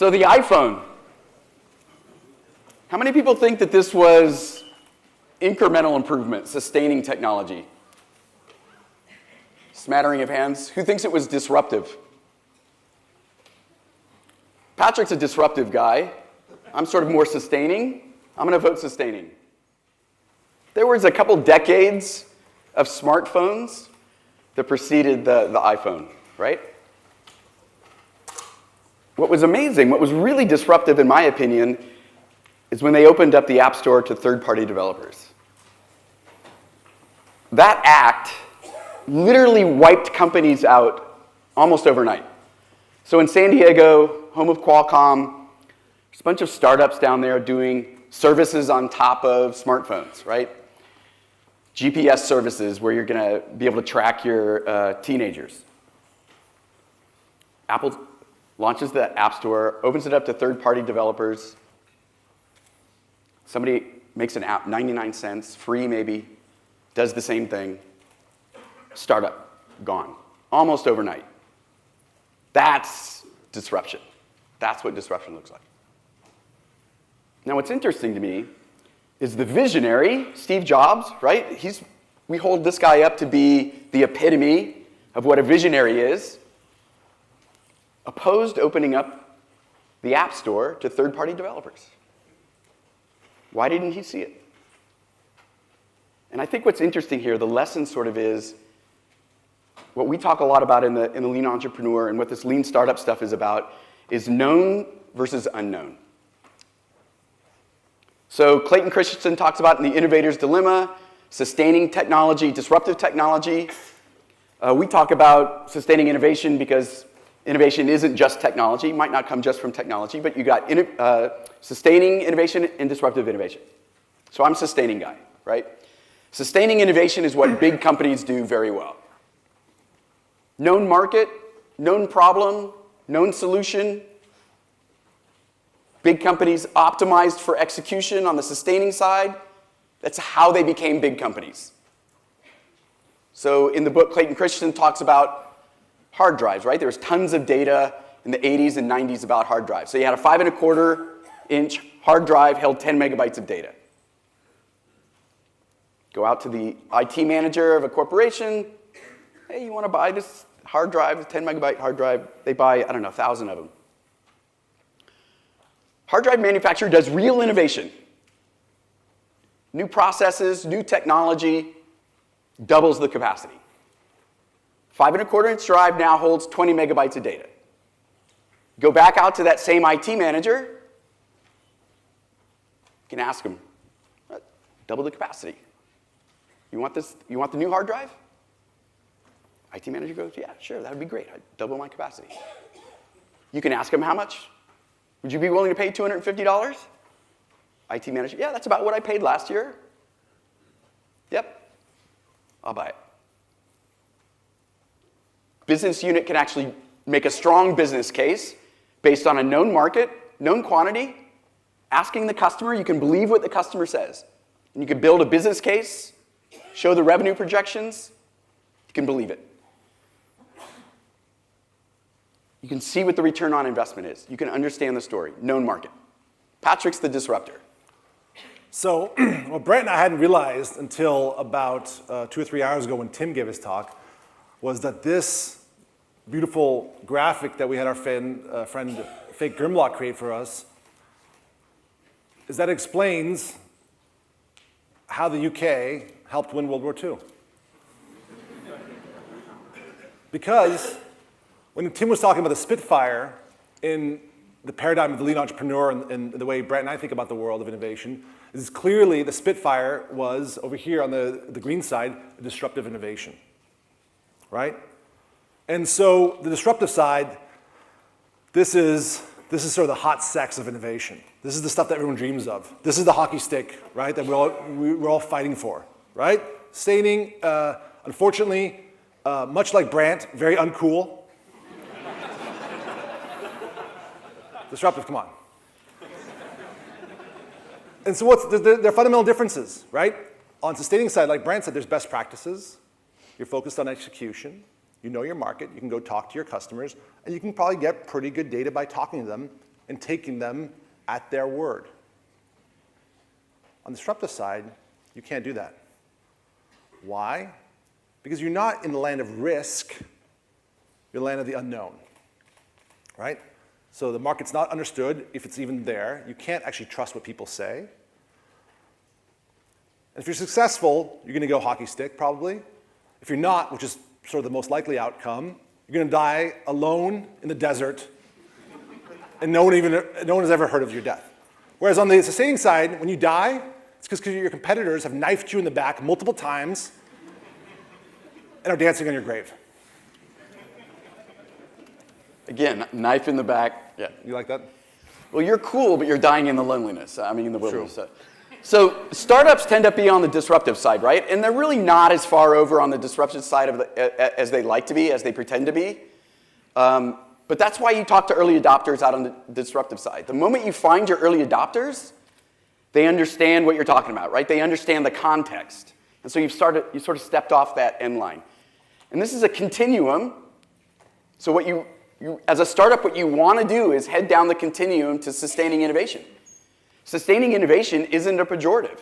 So the iPhone. How many people think that this was incremental improvement, sustaining technology? Smattering of hands. Who thinks it was disruptive? Patrick's a disruptive guy. I'm sort of more sustaining. I'm going to vote sustaining. There was a couple decades of smartphones that preceded the iPhone, right? What was amazing, what was really disruptive in my opinion, is when they opened up the App Store to third-party developers. That act literally wiped companies out almost overnight. So in San Diego, home of Qualcomm, there's a bunch of startups down there doing services on top of smartphones, right? GPS services where you're going to be able to track your teenagers. Apple launches the App Store, opens it up to third-party developers. Somebody makes an app, 99 cents, free maybe, does the same thing. Startup, gone. Almost overnight. That's disruption. That's what disruption looks like. Now what's interesting to me is the visionary, Steve Jobs, right? We hold this guy up to be the epitome of what a visionary is. Opposed opening up the App Store to third-party developers. Why didn't he see it? And I think what's interesting here, the lesson sort of is, what we talk a lot about in the lean entrepreneur and what this lean startup stuff is about is known versus unknown. So Clayton Christensen talks about in The Innovator's Dilemma, sustaining technology, disruptive technology. We talk about sustaining innovation because innovation isn't just technology, might not come just from technology, but you got sustaining innovation and disruptive innovation. So I'm a sustaining guy, right? Sustaining innovation is what big companies do very well. Known market, known problem, known solution. Big companies optimized for execution on the sustaining side. That's how they became big companies. So in the book, Clayton Christensen talks about hard drives, right? There was tons of data in the 80s and 90s about hard drives. So you had a 5.25-inch hard drive held 10 megabytes of data. Go out to the IT manager of a corporation. Hey, you want to buy this hard drive, a 10 megabyte hard drive? They buy, 1,000 of them. Hard drive manufacturer does real innovation. New processes, new technology, doubles the capacity. 5.25-inch drive now holds 20 megabytes of data. Go back out to that same IT manager. You can ask them, double the capacity. You want this? You want the new hard drive? IT manager goes, yeah, sure, that would be great. I'd double my capacity. You can ask them how much. Would you be willing to pay $250? IT manager, yeah, that's about what I paid last year. Yep, I'll buy it. Business unit can actually make a strong business case based on a known market, known quantity, asking the customer. You can believe what the customer says. And you can build a business case, show the revenue projections. You can believe it. You can see what the return on investment is. You can understand the story. Known market. Patrick's the disruptor. So what Brant and I hadn't realized until about 2 or 3 hours ago when Tim gave his talk was that this beautiful graphic that we had our friend Fake Grimlock create for us is that explains how the UK helped win World War II. Because when Tim was talking about the Spitfire in the paradigm of the lean entrepreneur and the way Brant and I think about the world of innovation, is clearly the Spitfire was, over here on the green side, a disruptive innovation, right? And so the disruptive side, this is sort of the hot sex of innovation. This is the stuff that everyone dreams of. This is the hockey stick, right, that we're all fighting for, right? Sustaining, unfortunately, much like Brant, very uncool. Disruptive, come on. And so there are fundamental differences, right? On sustaining side, like Brant said, there's best practices. You're focused on execution. You know your market. You can go talk to your customers. And you can probably get pretty good data by talking to them and taking them at their word. On the disruptive side, you can't do that. Why? Because you're not in the land of risk, you're in the land of the unknown, right? So the market's not understood if it's even there. You can't actually trust what people say. And if you're successful, you're going to go hockey stick, probably. If you're not, which is sort of the most likely outcome, you're going to die alone in the desert, and no one has ever heard of your death. Whereas on the sustaining side, when you die, it's because your competitors have knifed you in the back multiple times and are dancing on your grave. Again, knife in the back. Yeah. You like that? Well, you're cool, but you're dying in the loneliness. I mean, in the wilderness. So startups tend to be on the disruptive side, right? And they're really not as far over on the disruptive side as they like to be, as they pretend to be. But that's why you talk to early adopters out on the disruptive side. The moment you find your early adopters, they understand what you're talking about, right? They understand the context. And so you sort of stepped off that end line. And this is a continuum. So what you as a startup, what you want to do is head down the continuum to sustaining innovation. Sustaining innovation isn't a pejorative.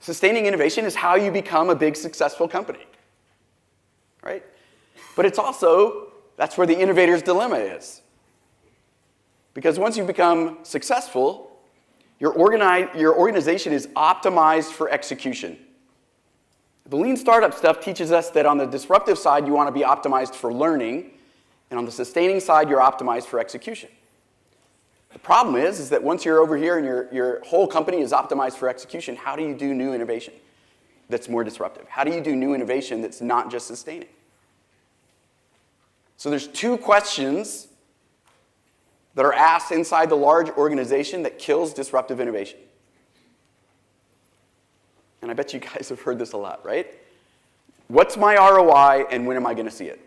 Sustaining innovation is how you become a big, successful company, right? But it's also, that's where the innovator's dilemma is. Because once you become successful, your organization is optimized for execution. The lean startup stuff teaches us that on the disruptive side, you want to be optimized for learning, and on the sustaining side, you're optimized for execution. The problem is that once you're over here and your whole company is optimized for execution, how do you do new innovation that's more disruptive? How do you do new innovation that's not just sustaining? So there's two questions that are asked inside the large organization that kills disruptive innovation. And I bet you guys have heard this a lot, right? What's my ROI and when am I going to see it?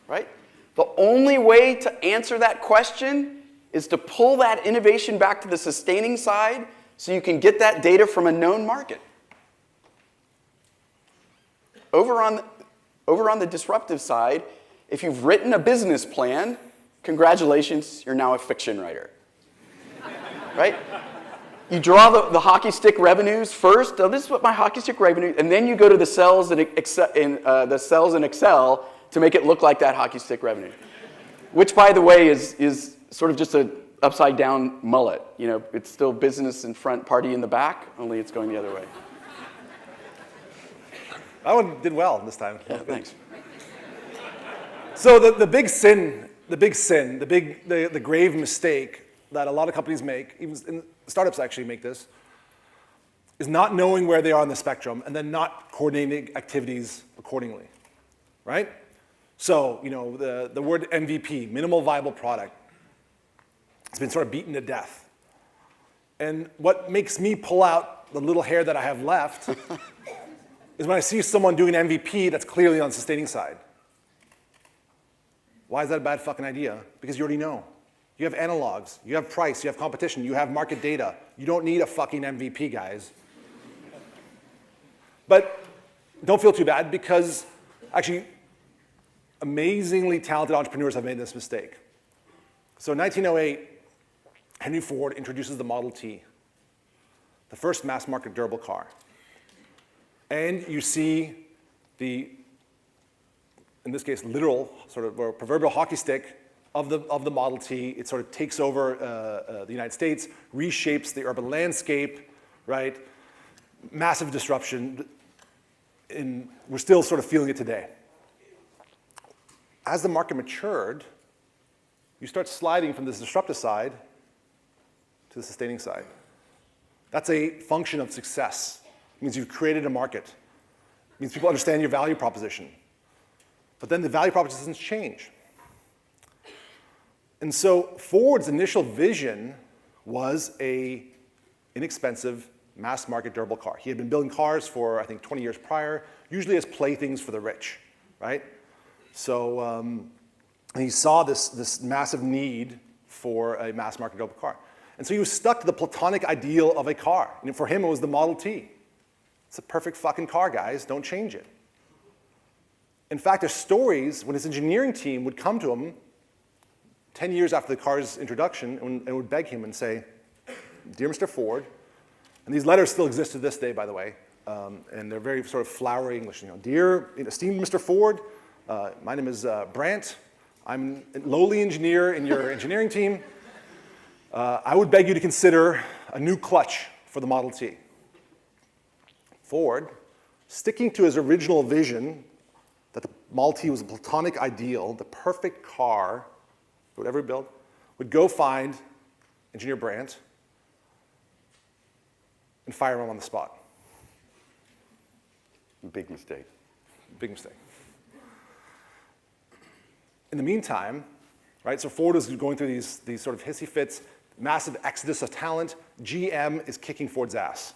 Right? The only way to answer that question is to pull that innovation back to the sustaining side so you can get that data from a known market. Over on the disruptive side, if you've written a business plan, congratulations, you're now a fiction writer. Right? You draw the hockey stick revenues first. Oh, this is what my hockey stick revenue, and then you go to the cells in Excel to make it look like that hockey stick revenue, which, by the way, is sort of just an upside down mullet. You know, it's still business in front, party in the back, only it's going the other way. That one did well this time. Yeah, thanks. So the grave mistake that a lot of companies make, even startups actually make this, is not knowing where they are on the spectrum and then not coordinating activities accordingly, right? So, you know, the word MVP, minimal viable product, has been sort of beaten to death. And what makes me pull out the little hair that I have left is when I see someone doing an MVP that's clearly on the sustaining side. Why is that a bad fucking idea? Because you already know. You have analogs, you have price, you have competition, you have market data. You don't need a fucking MVP, guys. But don't feel too bad because actually amazingly talented entrepreneurs have made this mistake. So in 1908, Henry Ford introduces the Model T, the first mass market durable car. And you see the, in this case, literal sort of or proverbial hockey stick of the Model T. It sort of takes over the United States, reshapes the urban landscape, right? Massive disruption, and we're still sort of feeling it today. As the market matured, you start sliding from this disruptive side to the sustaining side. That's a function of success. It means you've created a market. It means people understand your value proposition. But then the value proposition doesn't change. And so Ford's initial vision was an inexpensive, mass market durable car. He had been building cars for, I think, 20 years prior, usually as playthings for the rich, right? So he saw this massive need for a mass market durable car. And so he was stuck to the platonic ideal of a car. And for him, it was the Model T. It's a perfect fucking car, guys. Don't change it. In fact, there's stories when his engineering team would come to him. 10 years after the car's introduction and would beg him and say, "Dear Mr. Ford," and these letters still exist to this day, by the way, and they're very sort of flowery English. "Dear esteemed Mr. Ford, my name is Brant. I'm a lowly engineer in your engineering team. I would beg you to consider a new clutch for the Model T." Ford, sticking to his original vision that the Model T was a platonic ideal, the perfect car he would ever build, would go find Engineer Brant and fire him on the spot. Big mistake. Big mistake. In the meantime, right, so Ford is going through these sort of hissy fits, massive exodus of talent. GM is kicking Ford's ass.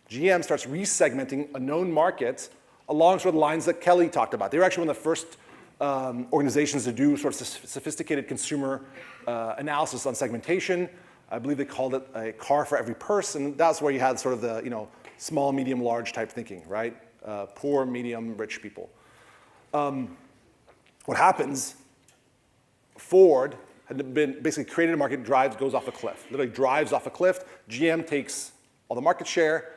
GM starts resegmenting a known market along sort of the lines that Kelly talked about. They were actually one of the first organizations to do sort of sophisticated consumer analysis on segmentation. I believe they called it a car for every person. That's where you had sort of the small, medium, large type thinking, right? Poor, medium, rich people. What happens? Ford had been basically created a market, goes off a cliff. Literally drives off a cliff. GM takes all the market share,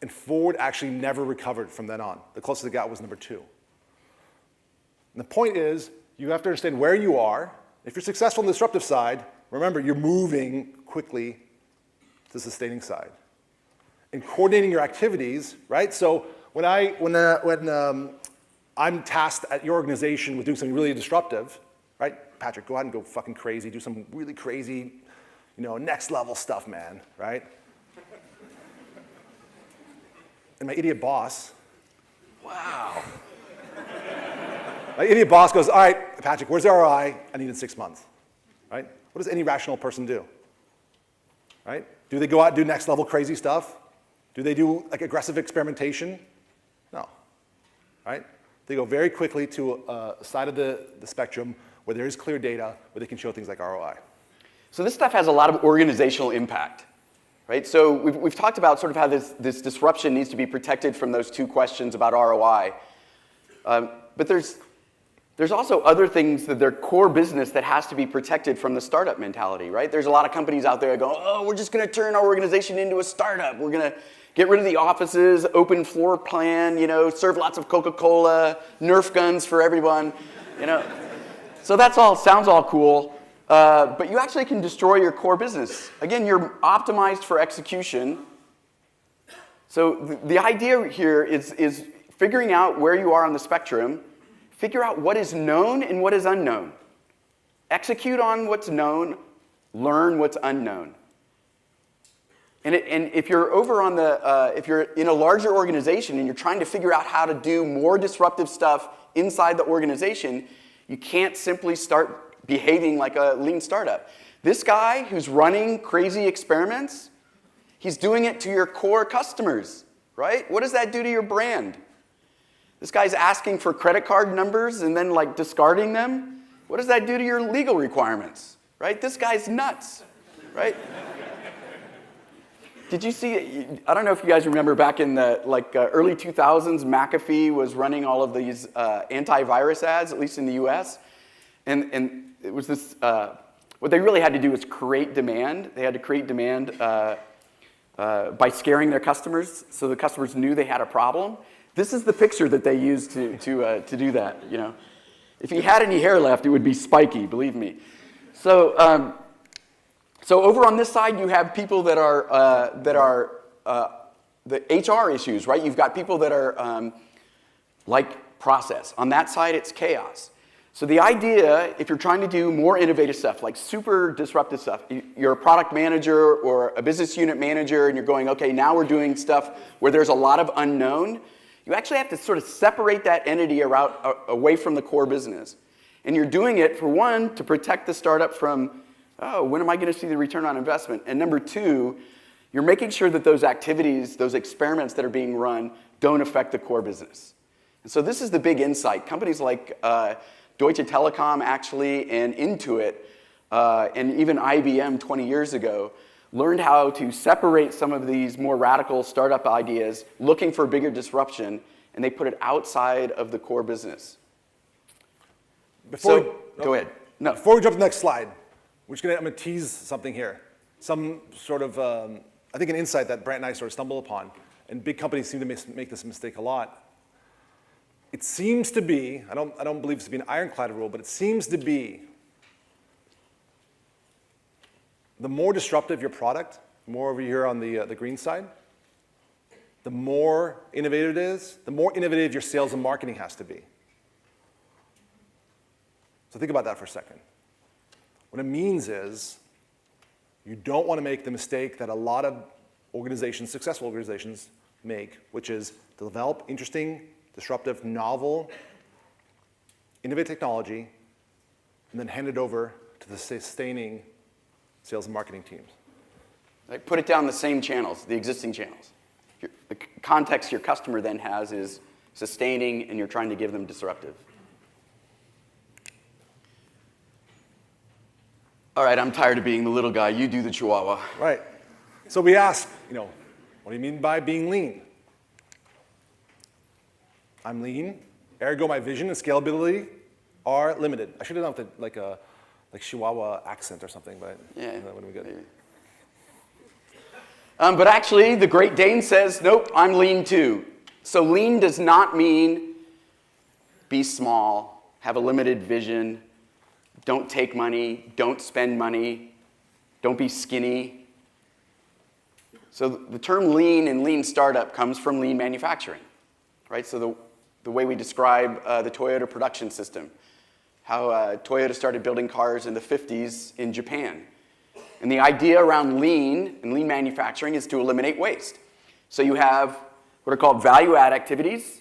and Ford actually never recovered from then on. The closest it got was number 2. And the point is, you have to understand where you are. If you're successful on the disruptive side, remember, you're moving quickly to the sustaining side. And coordinating your activities, right? So when I'm tasked at your organization with doing something really disruptive, right? Patrick, go ahead and go fucking crazy, do some really crazy, next level stuff, man, right? And my idiot boss, wow. My idiot boss goes, "All right, Patrick, where's the ROI? I need it in 6 months," right? What does any rational person do, right? Do they go out and do next level crazy stuff? Do they do like aggressive experimentation? No, right? They go very quickly to a side of the spectrum where there is clear data, where they can show things like ROI. So this stuff has a lot of organizational impact, right? So we've talked about sort of how this disruption needs to be protected from those 2 questions about ROI. But there's also other things that their core business that has to be protected from the startup mentality, right? There's a lot of companies out there that go, "Oh, we're just going to turn our organization into a startup. We're going to get rid of the offices, open floor plan, serve lots of Coca-Cola, Nerf guns for everyone, So that sounds all cool, but you actually can destroy your core business. Again, you're optimized for execution. So the idea here is figuring out where you are on the spectrum, figure out what is known and what is unknown. Execute on what's known, learn what's unknown. And if you're over on if you're in a larger organization and you're trying to figure out how to do more disruptive stuff inside the organization, you can't simply start behaving like a lean startup. This guy who's running crazy experiments, he's doing it to your core customers, right? What does that do to your brand? This guy's asking for credit card numbers and then discarding them. What does that do to your legal requirements, right? This guy's nuts, right? Did you see, I don't know if you guys remember back in the early 2000s, McAfee was running all of these antivirus ads, at least in the US. And it was this, what they really had to do was create demand. They had to create demand by scaring their customers so the customers knew they had a problem. This is the picture that they used to do that, If he had any hair left, it would be spiky, believe me. So, so over on this side, you have people that are the HR issues, right? You've got people that are like process. On that side, it's chaos. So the idea, if you're trying to do more innovative stuff, like super disruptive stuff, you're a product manager or a business unit manager, and you're going, okay, now we're doing stuff where there's a lot of unknown. You actually have to sort of separate that entity away from the core business. And you're doing it, for one, to protect the startup from, oh, when am I going to see the return on investment? And number 2, you're making sure that those activities, those experiments that are being run, don't affect the core business. And so this is the big insight. Companies like Deutsche Telekom, actually, and Intuit, and even IBM 20 years ago, learned how to separate some of these more radical startup ideas, looking for bigger disruption, and they put it outside of the core business. Go ahead. No. Before we jump to the next slide, I'm going to tease something here. Some sort of, I think an insight that Brant and I sort of stumble upon, and big companies seem to make this mistake a lot. It seems to be, I don't believe this to be an ironclad rule, but it seems to be the more disruptive your product, more over here on the green side, the more innovative it is, the more innovative your sales and marketing has to be. So think about that for a second. What it means is you don't want to make the mistake that a lot of organizations, successful organizations, make, which is to develop interesting, disruptive, novel, innovative technology, and then hand it over to the sustaining sales and marketing teams. Like put it down the same channels, the existing channels. The context your customer then has is sustaining, and you're trying to give them disruptive. All right, I'm tired of being the little guy. You do the chihuahua. Right. So we ask, what do you mean by being lean? I'm lean, ergo my vision and scalability are limited. I should have done with like Chihuahua accent or something, but yeah, that wouldn't be good. Maybe. But actually, the Great Dane says, nope, I'm lean too. So lean does not mean be small, have a limited vision, don't take money, don't spend money, don't be skinny. So the term lean and lean startup comes from lean manufacturing, right? So the way we describe the Toyota production system, how Toyota started building cars in the 50s in Japan. And the idea around lean and lean manufacturing is to eliminate waste. So you have what are called value-add activities.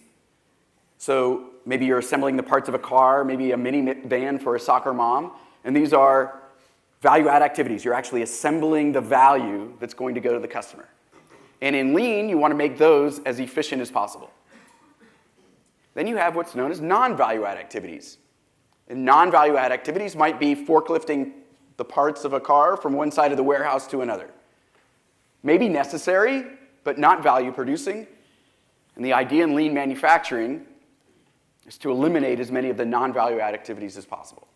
So maybe you're assembling the parts of a car, maybe a minivan for a soccer mom, and these are value-add activities. You're actually assembling the value that's going to go to the customer. And in lean, you want to make those as efficient as possible. Then you have what's known as non-value-add activities. And non-value-add activities might be forklifting the parts of a car from one side of the warehouse to another. Maybe necessary, but not value-producing. And the idea in lean manufacturing is to eliminate as many of the non-value-add activities as possible.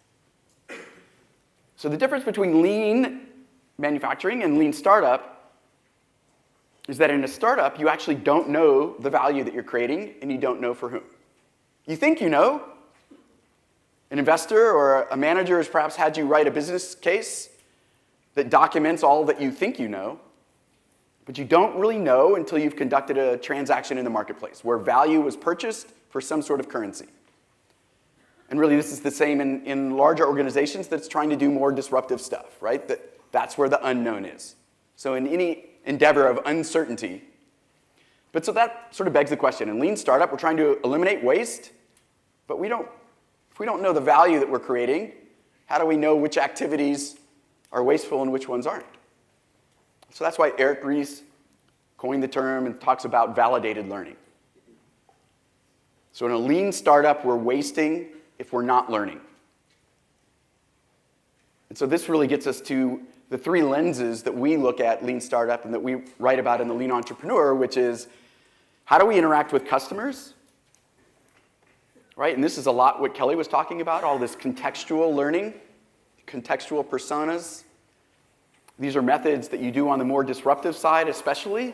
So the difference between lean manufacturing and lean startup is that in a startup, you actually don't know the value that you're creating, and you don't know for whom. You think you know. An investor or a manager has perhaps had you write a business case that documents all that you think you know, but you don't really know until you've conducted a transaction in the marketplace where value was purchased for some sort of currency. And really, this is the same in larger organizations that's trying to do more disruptive stuff, right? That's where the unknown is. So in any endeavor of uncertainty, but so that sort of begs the question. In lean startup, we're trying to eliminate waste, but if we don't know the value that we're creating, how do we know which activities are wasteful and which ones aren't? So that's why Eric Ries coined the term and talks about validated learning. So in a lean startup, we're wasting if we're not learning. And so this really gets us to the three lenses that we look at lean startup and that we write about in the Lean Entrepreneur, which is how do we interact with customers? Right? And this is a lot what Kelly was talking about, all this contextual learning, contextual personas. These are methods that you do on the more disruptive side especially,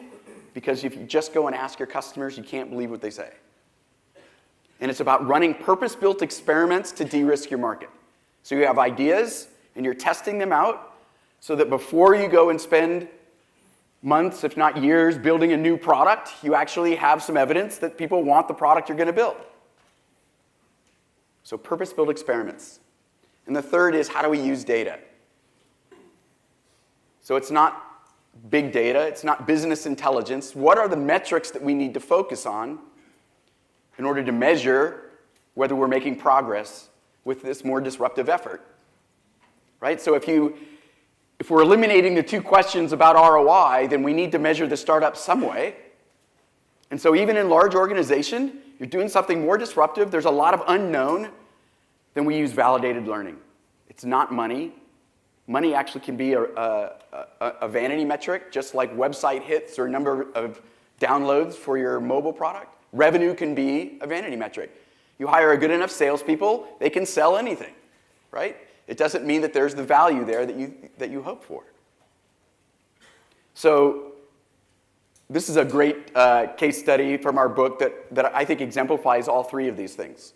because if you just go and ask your customers, you can't believe what they say. And it's about running purpose-built experiments to de-risk your market. So you have ideas, and you're testing them out so that before you go and spend months, if not years, building a new product, you actually have some evidence that people want the product you're going to build. So purpose-built experiments. And the third is how do we use data? So it's not big data, it's not business intelligence. What are the metrics that we need to focus on in order to measure whether we're making progress with this more disruptive effort? Right? So if we're eliminating the two questions about ROI, then we need to measure the startup some way. And so even in large organization, you're doing something more disruptive, there's a lot of unknown, then we use validated learning. It's not money. Money actually can be a vanity metric, just like website hits or number of downloads for your mobile product. Revenue can be a vanity metric. You hire a good enough salespeople, they can sell anything, right? it doesn't mean that there's the value there that you hope for. So this is a great case study from our book that I think exemplifies all three of these things.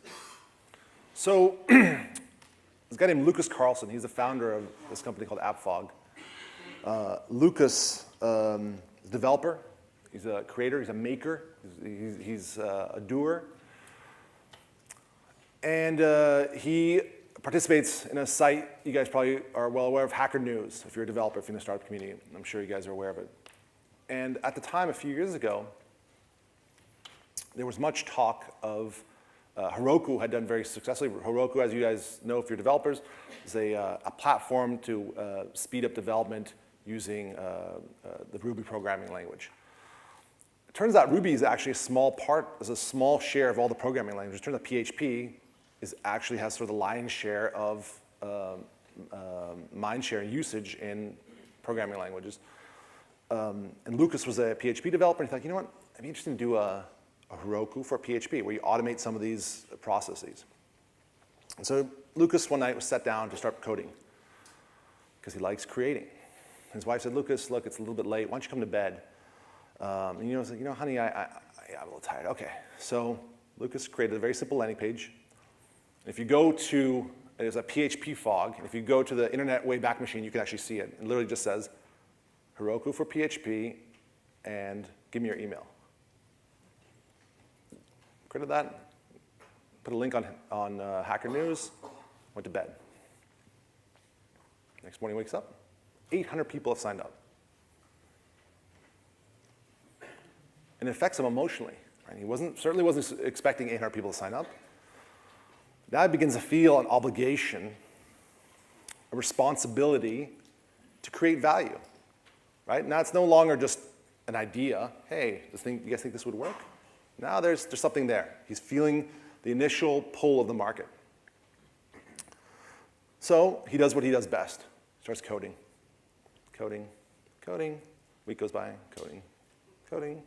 So this guy named Lucas Carlson, he's the founder of this company called Fogg. Lucas is a developer, he's a creator, he's a maker, he's a doer. And he participates in a site you guys probably are well aware of, Hacker News, if you're a developer, if you're in the startup community. I'm sure you guys are aware of it. And at the time, a few years ago, there was much talk of Heroku had done very successfully. Heroku, as you guys know if you're developers, is a platform to speed up development using the Ruby programming language. It turns out Ruby is actually a small share of all the programming languages. It turns out PHP actually has sort of the lion's share of mind share and usage in programming languages. And Lucas was a PHP developer, and he thought, you know what, it'd be interesting to do a Heroku for PHP, where you automate some of these processes. And so Lucas one night was sat down to start coding, because he likes creating. His wife said, Lucas, look, it's a little bit late, why don't you come to bed? And he was like, honey, I'm a little tired. Okay, so Lucas created a very simple landing page. If you go to, there's a PHP Fogg, and if you go to the Internet Wayback Machine, you can actually see it. It literally just says, Heroku for PHP, and give me your email. Created that, put a link on Hacker News, went to bed. Next morning wakes up, 800 people have signed up. And it affects him emotionally. Right? He certainly wasn't expecting 800 people to sign up. Now he begins to feel an obligation, a responsibility to create value. Right? Now it's no longer just an idea. Hey, you guys think this would work? Now there's something there. He's feeling the initial pull of the market. So he does what he does best. Starts coding. Coding, coding. Week goes by, coding, coding.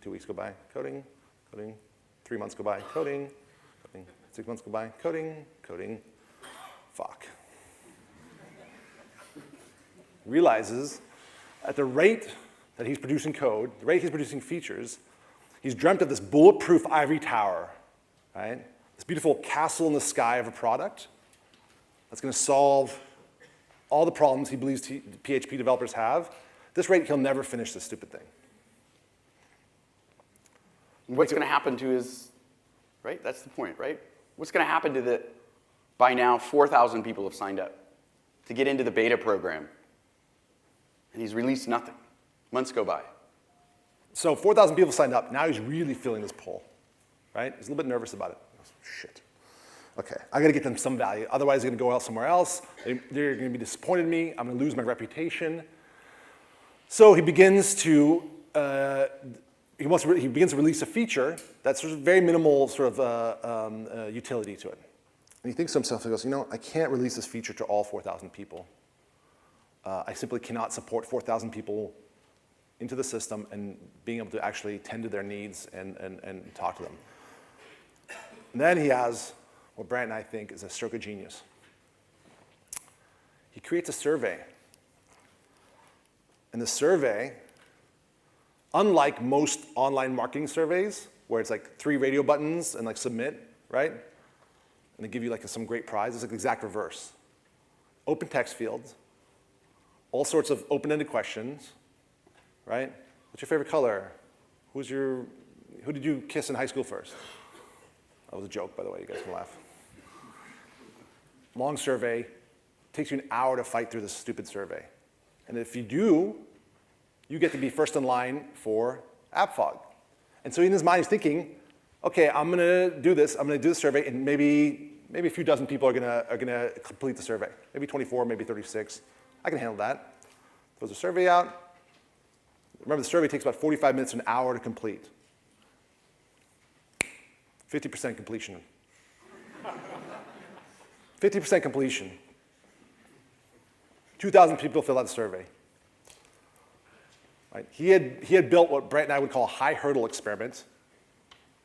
2 weeks go by, coding, coding. 3 months go by, coding, coding. 6 months go by, coding, coding. Fuck. Realizes at the rate that he's producing code, the rate he's producing features, he's dreamt of this bulletproof ivory tower, right? This beautiful castle in the sky of a product that's going to solve all the problems he believes PHP developers have. At this rate, he'll never finish this stupid thing. What's going to happen to his, right? That's the point, right? What's going to happen to the, by now, 4,000 people have signed up to get into the beta program. And he's released nothing. Months go by. So 4,000 people signed up. Now he's really feeling this pull, right? He's a little bit nervous about it. Shit. Okay, I got to get them some value. Otherwise, they're going to go out somewhere else. They're going to be disappointed in me. I'm going to lose my reputation. So he begins to release a feature that's sort of very minimal sort of utility to it. And he thinks to himself, he goes, I can't release this feature to all 4,000 people. I simply cannot support 4,000 people into the system and being able to actually tend to their needs and talk to them. And then he has what Brant and I think is a stroke of genius. He creates a survey. And the survey, unlike most online marketing surveys, where it's like 3 radio buttons and like submit, right? And they give you like some great prize, it's like the exact reverse. Open text fields, all sorts of open-ended questions, right? What's your favorite color? Who did you kiss in high school first? That was a joke, by the way, you guys can laugh. Long survey, takes you an hour to fight through this stupid survey. And if you do, you get to be first in line for Fogg. And so in his mind, he's thinking, okay, I'm gonna do this, I'm gonna do the survey, and maybe a few dozen people are gonna complete the survey. Maybe 24, maybe 36. I can handle that. Throws a survey out. Remember, the survey takes about 45 minutes to an hour to complete. 50% completion. 50% completion. 2,000 people filled out the survey. Right? He had built what Brant and I would call a high hurdle experiment,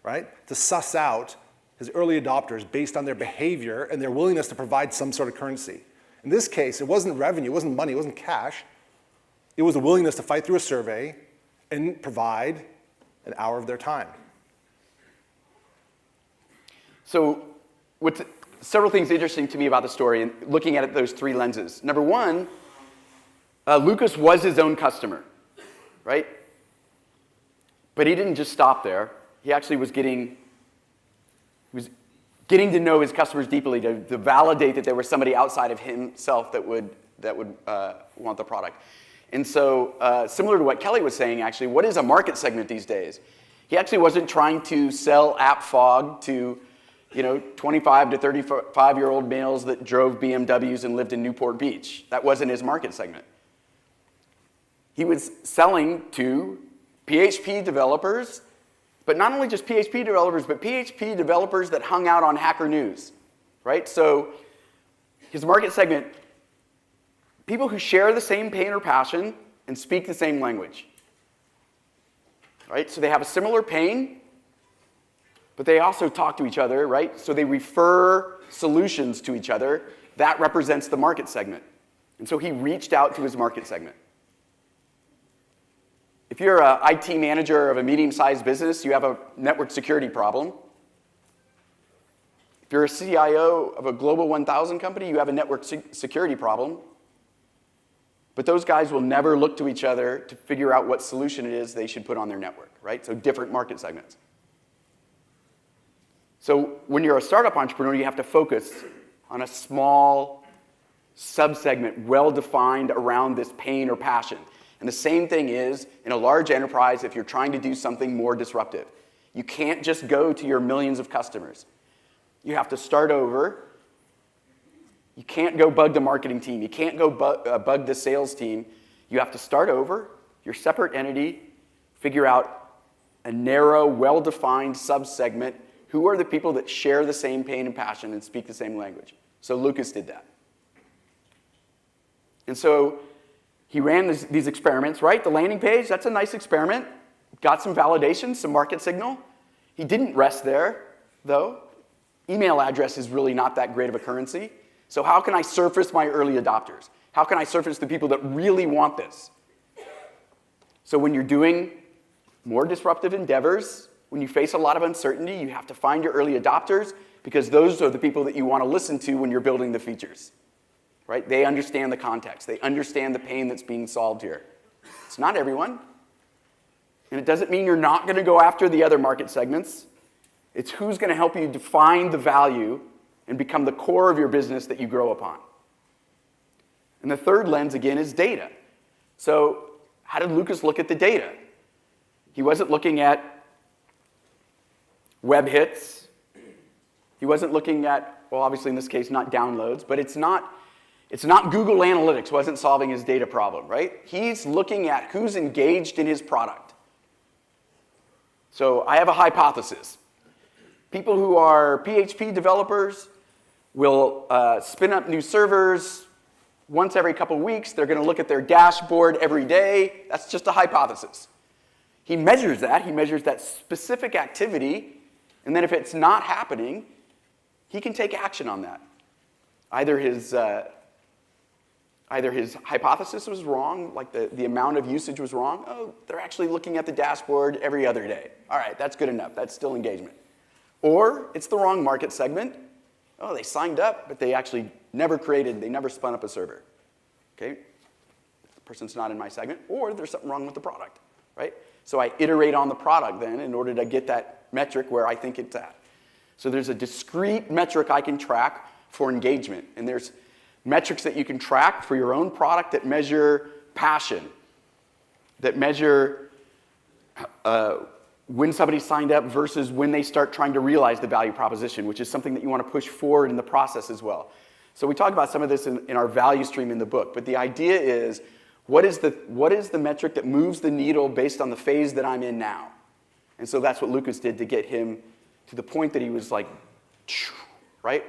right? To suss out his early adopters based on their behavior and their willingness to provide some sort of currency. In this case, it wasn't revenue, it wasn't money, it wasn't cash. It was a willingness to fight through a survey and provide an hour of their time. So what's several things interesting to me about the story and looking at it those three lenses. Number one, Lucas was his own customer, right? But he didn't just stop there. He actually was getting to know his customers deeply to validate that there was somebody outside of himself that would want the product. And so similar to what Kelly was saying, actually, what is a market segment these days? He actually wasn't trying to sell app Fogg to 25 to 35-year-old males that drove BMWs and lived in Newport Beach. That wasn't his market segment. He was selling to PHP developers, but not only just PHP developers, but PHP developers that hung out on Hacker News, right? So his market segment, people who share the same pain or passion and speak the same language, right? So they have a similar pain, but they also talk to each other, right? So they refer solutions to each other. That represents the market segment. And so he reached out to his market segment. If you're an IT manager of a medium-sized business, you have a network security problem. If you're a CIO of a Global 1000 company, you have a network security problem. But those guys will never look to each other to figure out what solution it is they should put on their network, right? So different market segments. So when you're a startup entrepreneur, you have to focus on a small subsegment, well-defined around this pain or passion. And the same thing is in a large enterprise if you're trying to do something more disruptive. You can't just go to your millions of customers. You have to start over. You can't go bug the marketing team. You can't go bug the sales team. You have to start over, your separate entity, figure out a narrow, well-defined subsegment. Who are the people that share the same pain and passion and speak the same language? So Lucas did that. And so he ran these experiments, right? The landing page, that's a nice experiment. Got some validation, some market signal. He didn't rest there, though. Email address is really not that great of a currency. So how can I surface my early adopters? How can I surface the people that really want this? So when you're doing more disruptive endeavors, when you face a lot of uncertainty, you have to find your early adopters because those are the people that you want to listen to when you're building the features. Right? They understand the context. They understand the pain that's being solved here. It's not everyone. And it doesn't mean you're not going to go after the other market segments. It's who's going to help you define the value and become the core of your business that you grow upon. And the third lens, again, is data. So how did Lucas look at the data? He wasn't looking at web hits. He wasn't looking at, well, obviously in this case, not downloads, but it's not Google Analytics wasn't solving his data problem, right? He's looking at who's engaged in his product. So I have a hypothesis. People who are PHP developers will spin up new servers once every couple weeks. They're going to look at their dashboard every day. That's just a hypothesis. He measures that. He measures that specific activity. And then if it's not happening, he can take action on that. Either his hypothesis was wrong, like the amount of usage was wrong. Oh, they're actually looking at the dashboard every other day. All right, that's good enough. That's still engagement. Or it's the wrong market segment. Oh, they signed up, but they actually they never spun up a server. Okay, the person's not in my segment. Or there's something wrong with the product, right? So I iterate on the product then in order to get that metric where I think it's at. So there's a discrete metric I can track for engagement. And there's metrics that you can track for your own product that measure passion, that measure when somebody signed up versus when they start trying to realize the value proposition, which is something that you want to push forward in the process as well. So we talk about some of this in our value stream in the book. But the idea is, what is the metric that moves the needle based on the phase that I'm in now? And so that's what Lucas did to get him to the point that he was like, right?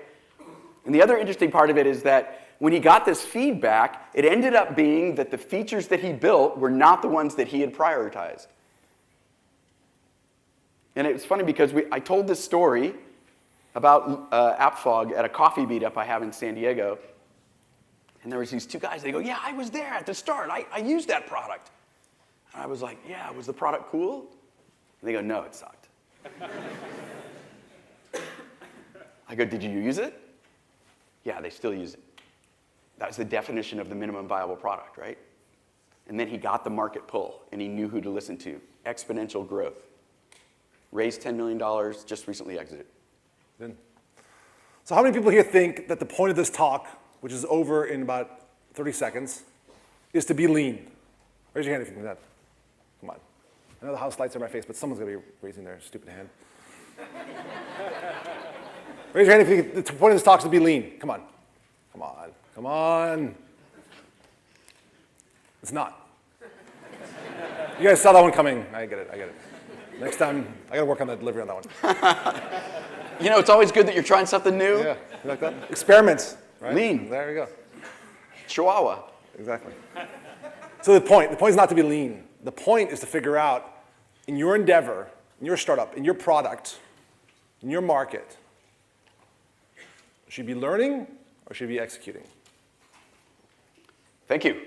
And the other interesting part of it is that when he got this feedback, it ended up being that the features that he built were not the ones that he had prioritized. And it was funny because I told this story about AppFog at a coffee meetup I have in San Diego. And there was these two guys, they go, yeah, I was there at the start. I used that product. And I was like, yeah, was the product cool? And they go, no, it sucked. I go, did you use it? Yeah, they still use it. That was the definition of the minimum viable product, right? And then he got the market pull, and he knew who to listen to. Exponential growth. Raised $10 million, just recently exited. So how many people here think that the point of this talk, which is over in about 30 seconds, is to be lean? Raise your hand if you think that. Come on. I know the house lights are in my face, but someone's going to be raising their stupid hand. Raise your hand if you think the point of this talk is to be lean. Come on. Come on. Come on. It's not. You guys saw that one coming. I get it. I get it. Next time, I got to work on the delivery on that one. You know, it's always good that you're trying something new. Yeah, you like that? Experiments. Right? Lean. There you go. Chihuahua. Exactly. So the point is not to be lean. The point is to figure out in your endeavor, in your startup, in your product, in your market, should you be learning or should you be executing? Thank you.